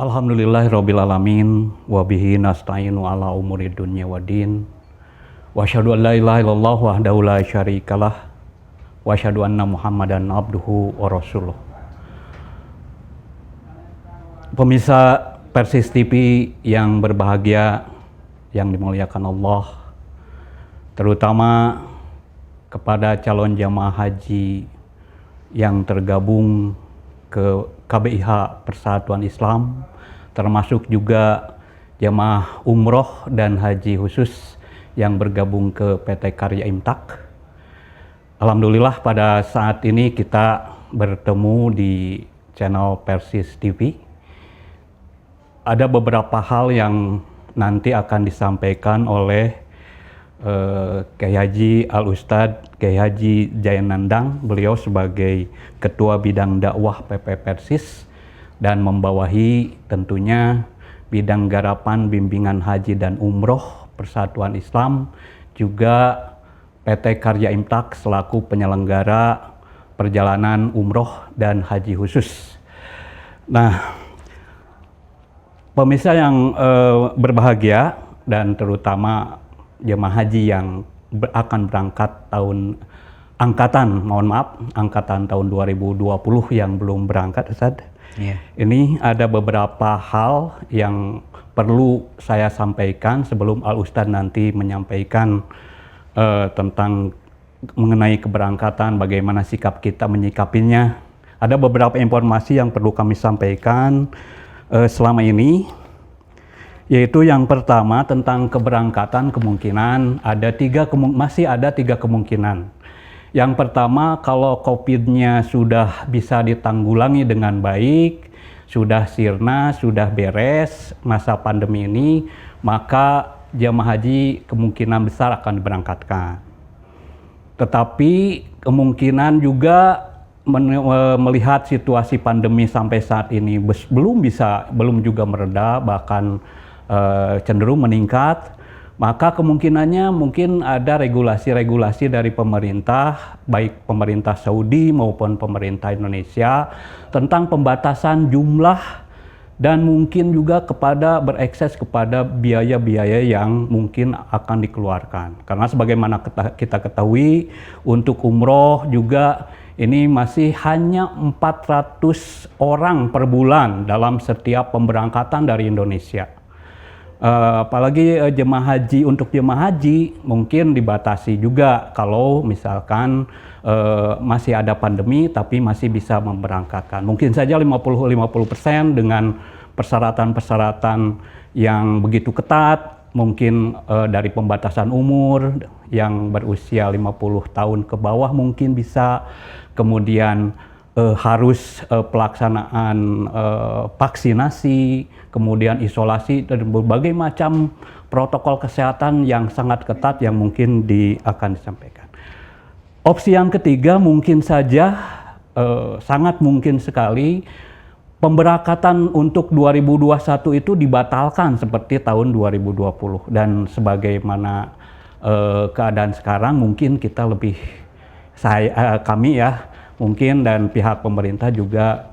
Alhamdulillahirrabbilalamin wa bihi nasta'inu ala umuri dunya waddin wa asyhadu an la ilaha illallah wahdahu la syarikalah wa asyhadu anna Muhammadan abduhu wa rasuluh. Pemirsa Persis TV yang berbahagia, yang dimuliakan Allah, terutama kepada calon jamaah haji yang tergabung ke KBIH Persatuan Islam, termasuk juga jamaah umroh dan haji khusus yang bergabung ke PT Karya Imtak. Alhamdulillah pada saat ini kita bertemu di channel Persis TV. Ada beberapa hal yang nanti akan disampaikan oleh Kiai Haji Al-Ustadz Kiai Haji Jayanandang, beliau sebagai Ketua Bidang Dakwah PP Persis dan membawahi tentunya bidang garapan bimbingan haji dan umroh Persatuan Islam, juga PT Karya Imtak selaku penyelenggara perjalanan umroh dan haji khusus. Nah, pemirsa yang berbahagia dan terutama jemaah haji yang akan berangkat angkatan tahun 2020 yang belum berangkat, Ustadz. Yeah. Ini ada beberapa hal yang perlu saya sampaikan sebelum Al-Ustadz nanti menyampaikan tentang mengenai keberangkatan, bagaimana sikap kita menyikapinya. Ada beberapa informasi yang perlu kami sampaikan selama ini, yaitu yang pertama tentang keberangkatan kemungkinan masih ada tiga kemungkinan. Yang pertama, kalau COVID-nya sudah bisa ditanggulangi dengan baik, sudah sirna, sudah beres masa pandemi ini, maka jamaah haji kemungkinan besar akan diberangkatkan. Tetapi kemungkinan juga melihat situasi pandemi sampai saat ini belum juga mereda, bahkan cenderung meningkat, maka kemungkinannya mungkin ada regulasi-regulasi dari pemerintah, baik pemerintah Saudi maupun pemerintah Indonesia, tentang pembatasan jumlah dan mungkin juga berekses kepada biaya-biaya yang mungkin akan dikeluarkan. Karena sebagaimana kita ketahui, untuk umroh juga ini masih hanya 400 orang per bulan dalam setiap pemberangkatan dari Indonesia. Apalagi untuk jemaah haji mungkin dibatasi juga kalau misalkan masih ada pandemi tapi masih bisa memberangkatkan. Mungkin saja 50% dengan persyaratan-persyaratan yang begitu ketat, mungkin dari pembatasan umur yang berusia 50 tahun ke bawah mungkin bisa, kemudian harus pelaksanaan vaksinasi, kemudian isolasi, dan berbagai macam protokol kesehatan yang sangat ketat yang mungkin akan disampaikan. Opsi yang ketiga mungkin saja, sangat mungkin sekali, pemberangkatan untuk 2021 itu dibatalkan seperti tahun 2020. Dan sebagaimana keadaan sekarang, mungkin kita kami mungkin dan pihak pemerintah juga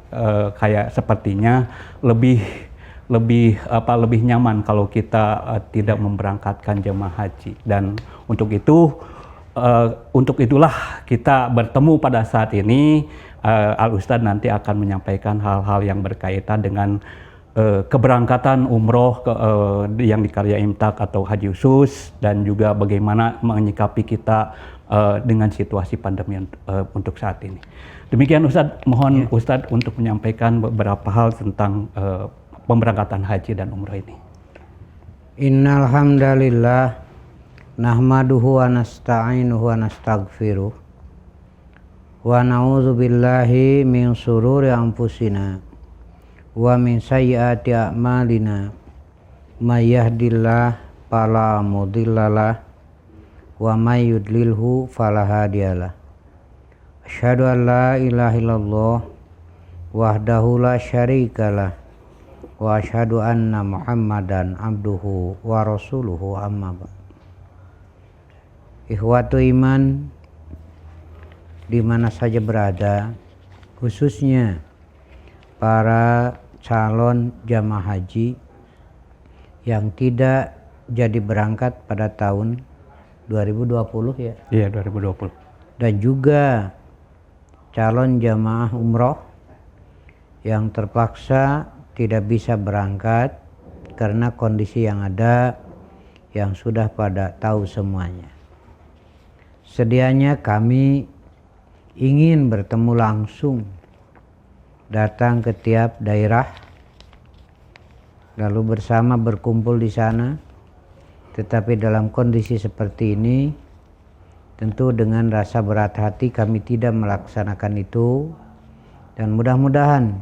kayak sepertinya lebih nyaman kalau kita tidak memberangkatkan jemaah haji. Dan untuk itulah kita bertemu pada saat ini. Al-Ustadz nanti akan menyampaikan hal-hal yang berkaitan dengan keberangkatan umroh yang di Karya Imtak atau haji khusus, dan juga bagaimana menyikapi kita dengan situasi pandemi untuk saat ini. Demikian Ustadz, mohon Ustadz untuk menyampaikan beberapa hal tentang pemberangkatan haji dan umroh ini. Innal hamdalillah nahmaduhu wa nasta'inuhu wa nastaghfiruh wa na'udzu billahi min shururi anfusina wa min sayyiati a'malina, may yahdihillahu fala mudhillalah wa may yudlilhu fala hadiyalah. Asyhadu an la ilaha illallah wahdahu la syarikalah wa asyhadu anna Muhammadan abduhu wa rasuluhu, amma ba'd. Ikhwatu iman di mana saja berada, khususnya para calon jamaah haji yang tidak jadi berangkat pada tahun 2020 ya. Iya, 2020. Dan juga calon jamaah umroh yang terpaksa tidak bisa berangkat karena kondisi yang ada yang sudah pada tahu semuanya. Sedianya kami ingin bertemu langsung, datang ke tiap daerah, lalu bersama berkumpul di sana. Tetapi dalam kondisi seperti ini, tentu dengan rasa berat hati kami tidak melaksanakan itu, dan mudah-mudahan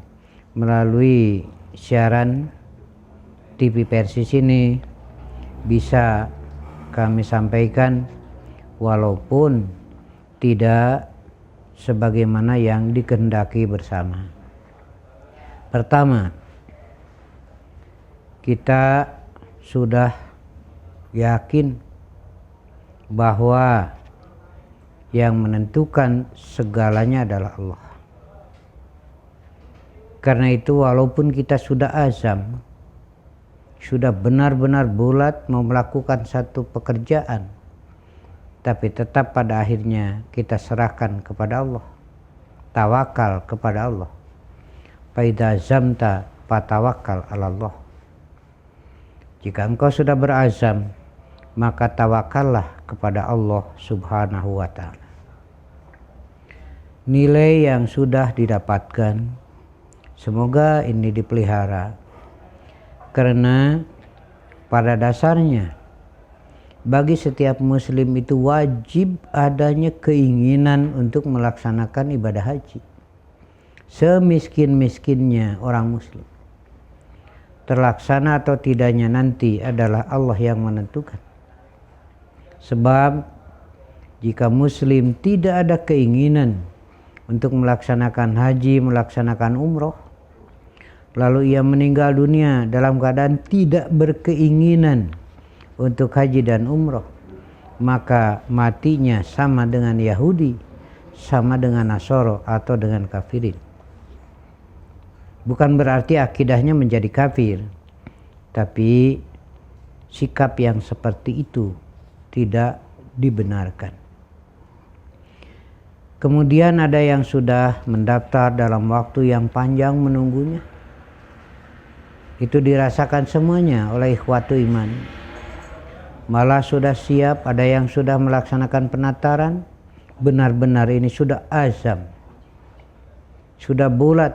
melalui siaran TV Persis ini bisa kami sampaikan walaupun tidak sebagaimana yang dikehendaki bersama. Pertama, kita sudah yakin bahwa yang menentukan segalanya adalah Allah. Karena itu walaupun kita sudah azam, sudah benar-benar bulat mau melakukan satu pekerjaan, tapi tetap pada akhirnya kita serahkan kepada Allah, tawakal kepada Allah. Faidza azamta fatawakkal 'ala Allah. Jika engkau sudah berazam, maka tawakallah kepada Allah Subhanahu wa ta'ala. Nilai yang sudah didapatkan, semoga ini dipelihara, karena pada dasarnya bagi setiap muslim itu wajib adanya keinginan untuk melaksanakan ibadah haji. Semiskin-miskinnya orang muslim, terlaksana atau tidaknya nanti adalah Allah yang menentukan. Sebab jika muslim tidak ada keinginan untuk melaksanakan haji, melaksanakan umroh, lalu ia meninggal dunia dalam keadaan tidak berkeinginan untuk haji dan umroh, maka matinya sama dengan Yahudi, sama dengan Nasoro atau dengan kafirin. Bukan berarti akidahnya menjadi kafir, tapi sikap yang seperti itu tidak dibenarkan. Kemudian ada yang sudah mendaftar dalam waktu yang panjang menunggunya. Itu dirasakan semuanya oleh ikhwatu iman. Malah sudah siap, ada yang sudah melaksanakan penataran. Benar-benar ini sudah azam, sudah bulat,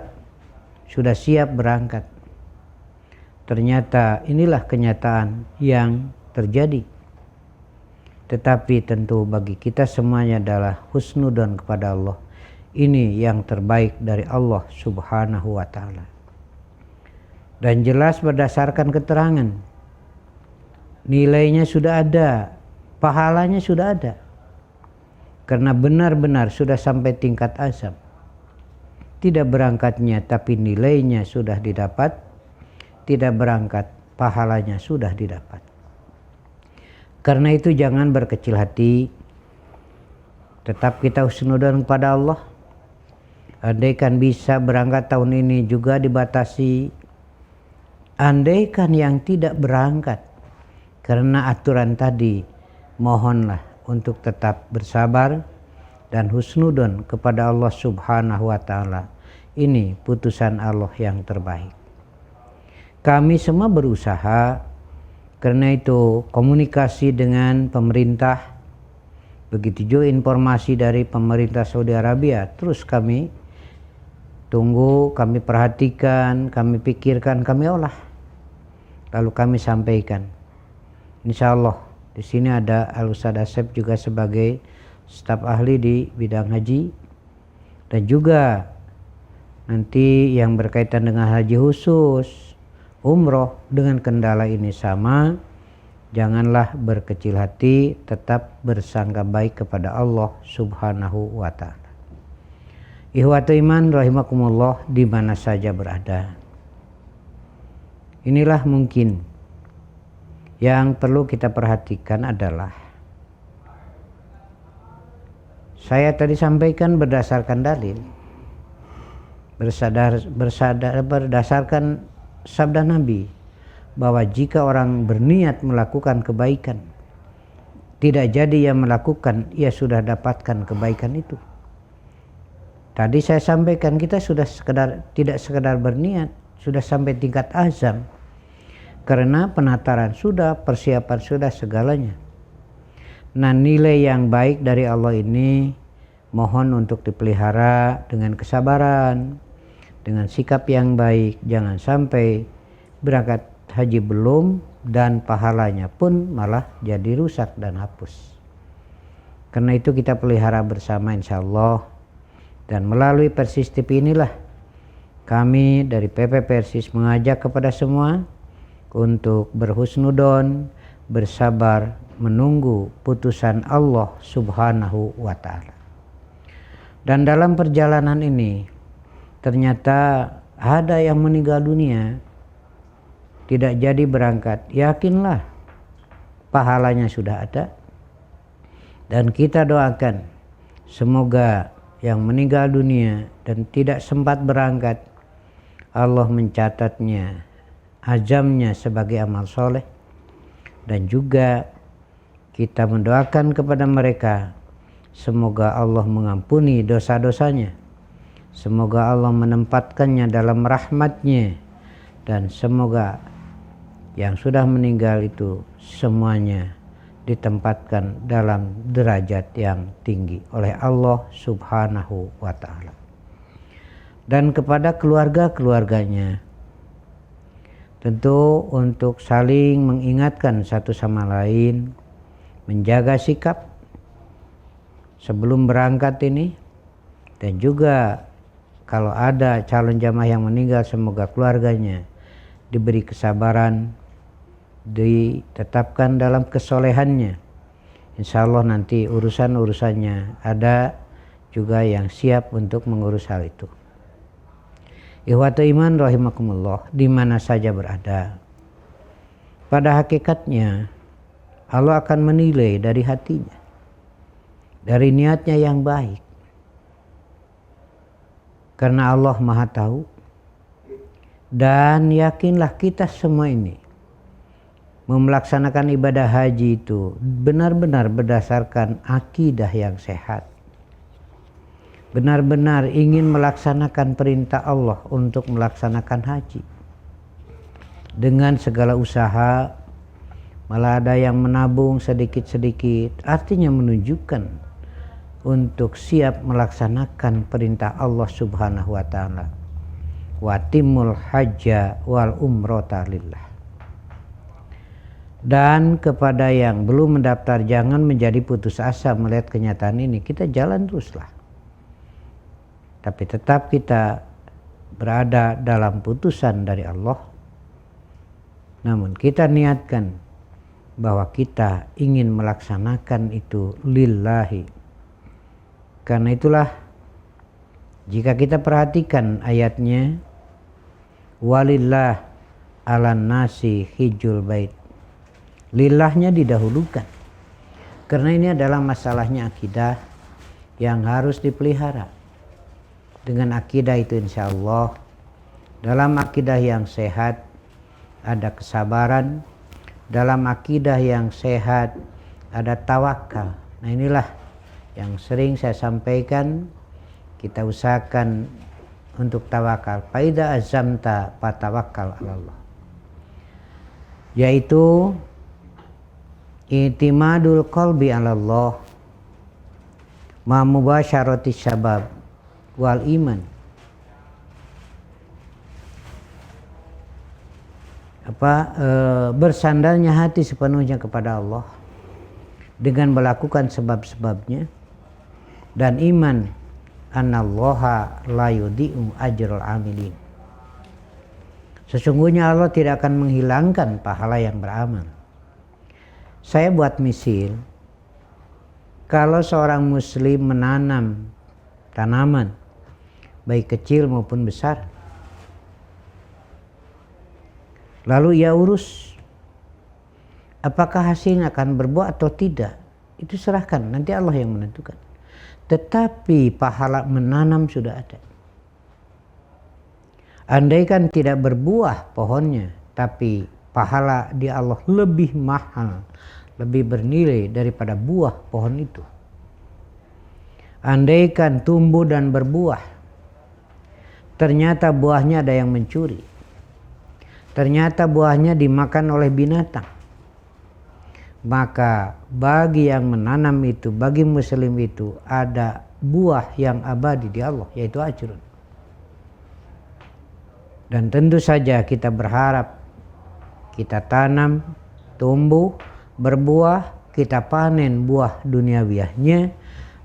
sudah siap berangkat. Ternyata inilah kenyataan yang terjadi. Tetapi tentu bagi kita semuanya adalah husnudon kepada Allah. Ini yang terbaik dari Allah Subhanahu wa ta'ala. Dan jelas berdasarkan keterangan, nilainya sudah ada, pahalanya sudah ada. Karena benar-benar sudah sampai tingkat azam. Tidak berangkatnya tapi nilainya sudah didapat, tidak berangkat pahalanya sudah didapat. Karena itu jangan berkecil hati, tetap kita husnudzon kepada Allah. Andaikan bisa berangkat tahun ini juga dibatasi, andaikan yang tidak berangkat karena aturan tadi, mohonlah untuk tetap bersabar dan husnudzon kepada Allah Subhanahu wa ta'ala. Ini putusan Allah yang terbaik. Kami semua berusaha. Karena itu komunikasi dengan pemerintah, begitu juga informasi dari pemerintah Saudi Arabia, terus kami tunggu, kami perhatikan, kami pikirkan, kami olah, lalu kami sampaikan. Insya Allah di sini ada Al Ustadz Asep juga sebagai staf ahli di bidang haji, dan juga nanti yang berkaitan dengan haji khusus, umroh dengan kendala ini sama. Janganlah berkecil hati, tetap bersangka baik kepada Allah Subhanahu wa ta'ala. Ikhwatu iman rahimakumullah di mana saja berada. Inilah mungkin yang perlu kita perhatikan adalah, saya tadi sampaikan berdasarkan dalil. berdasarkan sabda Nabi bahwa jika orang berniat melakukan kebaikan, tidak jadi ia melakukan, ia sudah dapatkan kebaikan itu. Tadi saya sampaikan kita sudah tidak sekedar berniat, sudah sampai tingkat azam. Karena penataran sudah, persiapan sudah, segalanya. Nah, nilai yang baik dari Allah ini mohon untuk dipelihara dengan kesabaran, dengan sikap yang baik. Jangan sampai berangkat haji belum dan pahalanya pun malah jadi rusak dan hapus. Karena itu kita pelihara bersama insya Allah. Dan melalui Persis TV inilah kami dari PP Persis mengajak kepada semua untuk berhusnudon, bersabar menunggu putusan Allah Subhanahu wa Ta'ala. Dan dalam perjalanan ini ternyata ada yang meninggal dunia, tidak jadi berangkat. Yakinlah pahalanya sudah ada. Dan kita doakan semoga yang meninggal dunia dan tidak sempat berangkat, Allah mencatatnya, azamnya sebagai amal soleh. Dan juga kita mendoakan kepada mereka, semoga Allah mengampuni dosa-dosanya. Semoga Allah menempatkannya dalam rahmatnya. Dan semoga yang sudah meninggal itu semuanya ditempatkan dalam derajat yang tinggi oleh Allah Subhanahu wa Ta'ala. Dan kepada keluarga-keluarganya, tentu untuk saling mengingatkan satu sama lain, menjaga sikap sebelum berangkat ini. Dan juga kalau ada calon jamaah yang meninggal, semoga keluarganya diberi kesabaran, ditetapkan dalam kesolehannya. Insya Allah nanti urusan-urusannya ada juga yang siap untuk mengurus hal itu. Ikhwatu iman rahimakumullah, di mana saja berada, pada hakikatnya Allah akan menilai dari hatinya, dari niatnya yang baik. Karena Allah Maha Tahu. Dan yakinlah kita semua ini melaksanakan ibadah haji itu benar-benar berdasarkan akidah yang sehat. Benar-benar ingin melaksanakan perintah Allah untuk melaksanakan haji. Dengan segala usaha, malah ada yang menabung sedikit-sedikit, artinya menunjukkan untuk siap melaksanakan perintah Allah Subhanahu wa Ta'ala. Wa timul hajja wal umrata lillah. Dan kepada yang belum mendaftar, jangan menjadi putus asa melihat kenyataan ini. Kita jalan teruslah. Tapi tetap kita berada dalam putusan dari Allah. Namun kita niatkan bahwa kita ingin melaksanakan itu lillahi. Karena itulah jika kita perhatikan ayatnya, walillah alan nasi hijjul bait. Lillahnya didahulukan. Karena ini adalah masalahnya akidah yang harus dipelihara. Dengan akidah itu insya Allah, dalam akidah yang sehat ada kesabaran, dalam akidah yang sehat ada tawakal. Nah inilah yang sering saya sampaikan, kita usahakan untuk tawakal. Faida azamta fatawakkal 'ala Allah. Yaitu i'timadul qalbi 'ala Allah ma mubasyarati syabab wal iman. Bersandarnya hati sepenuhnya kepada Allah dengan melakukan sebab-sebabnya, dan iman annallaha la yudhi'u ajral amilin. Sesungguhnya Allah tidak akan menghilangkan pahala yang beramal. Saya buat misil, kalau seorang muslim menanam tanaman baik kecil maupun besar, lalu ia urus, apakah hasilnya akan berbuah atau tidak, itu serahkan, nanti Allah yang menentukan. Tetapi pahala menanam sudah ada. Andaikan tidak berbuah pohonnya, tapi pahala di Allah lebih mahal, lebih bernilai daripada buah pohon itu. Andaikan tumbuh dan berbuah, ternyata buahnya ada yang mencuri, ternyata buahnya dimakan oleh binatang, maka bagi yang menanam itu, bagi muslim itu ada buah yang abadi di Allah, yaitu ajrun. Dan tentu saja kita berharap kita tanam, tumbuh, berbuah, kita panen buah duniawiyahnya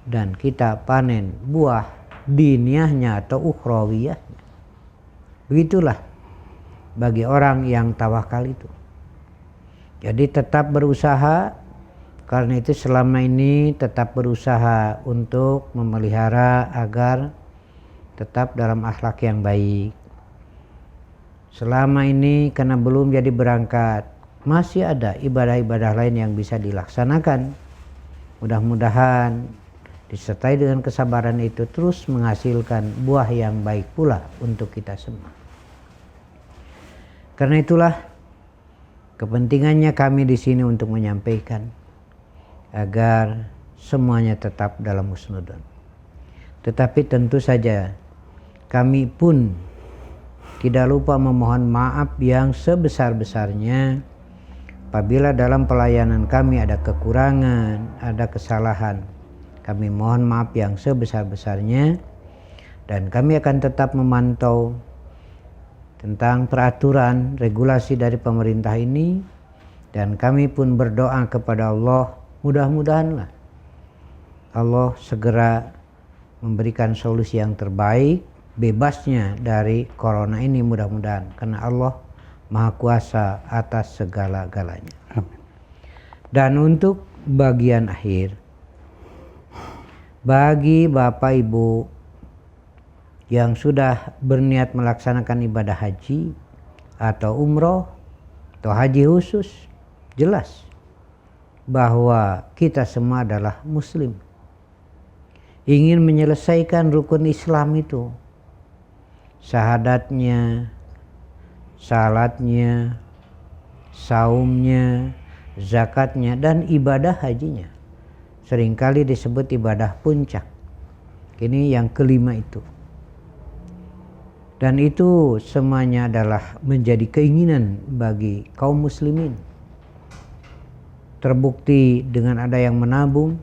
dan kita panen buah diniyahnya atau ukhrawiyahnya. Begitulah bagi orang yang tawakal itu. Jadi tetap berusaha, karena itu selama ini tetap berusaha untuk memelihara agar tetap dalam akhlak yang baik. Selama ini karena belum jadi berangkat, masih ada ibadah-ibadah lain yang bisa dilaksanakan. Mudah-mudahan disertai dengan kesabaran itu terus menghasilkan buah yang baik pula untuk kita semua. Karena itulah kepentingannya kami di sini untuk menyampaikan agar semuanya tetap dalam husnudon. Tetapi tentu saja kami pun tidak lupa memohon maaf yang sebesar-besarnya apabila dalam pelayanan kami ada kekurangan, ada kesalahan. Kami mohon maaf yang sebesar-besarnya dan kami akan tetap memantau tentang peraturan, regulasi dari pemerintah ini, dan kami pun berdoa kepada Allah, mudah-mudahanlah Allah segera memberikan solusi yang terbaik, bebasnya dari corona ini mudah-mudahan, karena Allah Maha Kuasa atas segala-galanya. Dan untuk bagian akhir, bagi Bapak Ibu yang sudah berniat melaksanakan ibadah haji atau umroh atau haji khusus, jelas bahwa kita semua adalah muslim. Ingin menyelesaikan rukun Islam itu, syahadatnya, salatnya, saumnya, zakatnya, dan ibadah hajinya. Seringkali disebut ibadah puncak. Ini yang kelima itu. Dan itu semuanya adalah menjadi keinginan bagi kaum muslimin. Terbukti dengan ada yang menabung,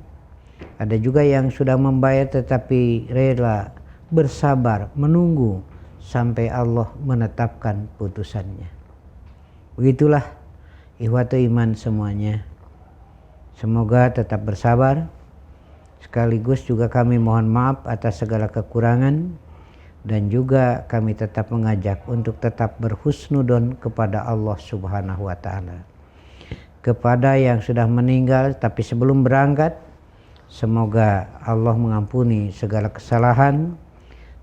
ada juga yang sudah membayar tetapi rela bersabar menunggu sampai Allah menetapkan putusannya. Begitulah ikhwatu iman semuanya. Semoga tetap bersabar. Sekaligus juga kami mohon maaf atas segala kekurangan. Dan juga kami tetap mengajak untuk tetap berhusnudon kepada Allah Subhanahu wa Ta'ala. Kepada yang sudah meninggal tapi sebelum berangkat, semoga Allah mengampuni segala kesalahan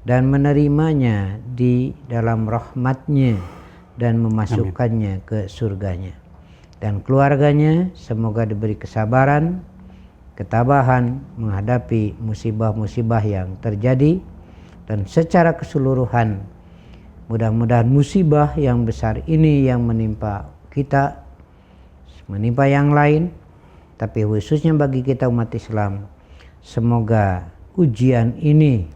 dan menerimanya di dalam rahmatnya dan memasukkannya ke surganya. Dan keluarganya semoga diberi kesabaran, ketabahan menghadapi musibah-musibah yang terjadi. Dan secara keseluruhan mudah-mudahan musibah yang besar ini yang menimpa kita, menimpa yang lain, tapi khususnya bagi kita umat Islam, semoga ujian ini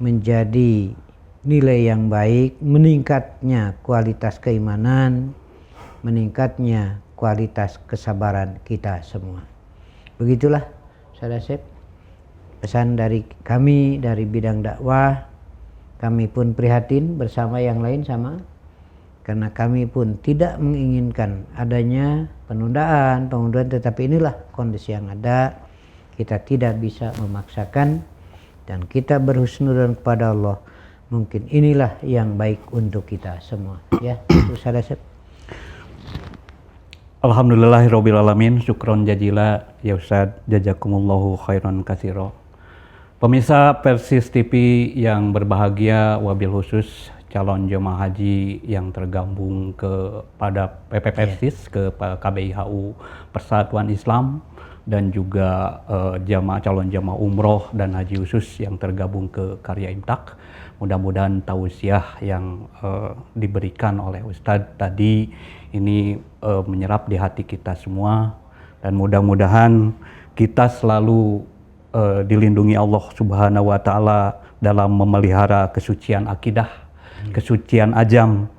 menjadi nilai yang baik, meningkatnya kualitas keimanan, meningkatnya kualitas kesabaran kita semua. Begitulah Saudara Syekh, pesan dari kami dari bidang dakwah. Kami pun prihatin bersama yang lain sama, karena kami pun tidak menginginkan adanya penundaan, tetapi inilah kondisi yang ada. Kita tidak bisa memaksakan dan kita berhusnuzon kepada Allah. Mungkin inilah yang baik untuk kita semua. Ya, itu Saudara Syekh. Alhamdulillahirrabbilalamin, syukron jazila ya Ustaz, jazakumullahu khairan katsira. Pemirsa Persis TV yang berbahagia, wabil khusus calon jemaah haji yang tergabung kepada PP Persis, ke KBIHU Persatuan Islam, dan juga calon jamaah umroh dan haji khusus yang tergabung ke Karya Imtak. Mudah-mudahan tausiah yang diberikan oleh Ustadz tadi ini menyerap di hati kita semua, dan mudah-mudahan kita selalu dilindungi Allah Subhanahu wa Ta'ala dalam memelihara kesucian akidah, kesucian ajam,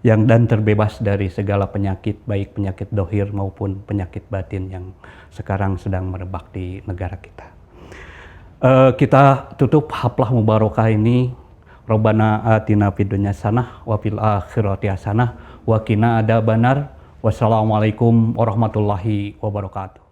dan terbebas dari segala penyakit, baik penyakit dohir maupun penyakit batin yang sekarang sedang merebak di negara kita. Kita tutup haflah mubarakah ini. Rabbana atina fid dunya hasanah wa fil akhirati hasanah wa qina adzabannar. Wassalamualaikum warahmatullahi wabarakatuh.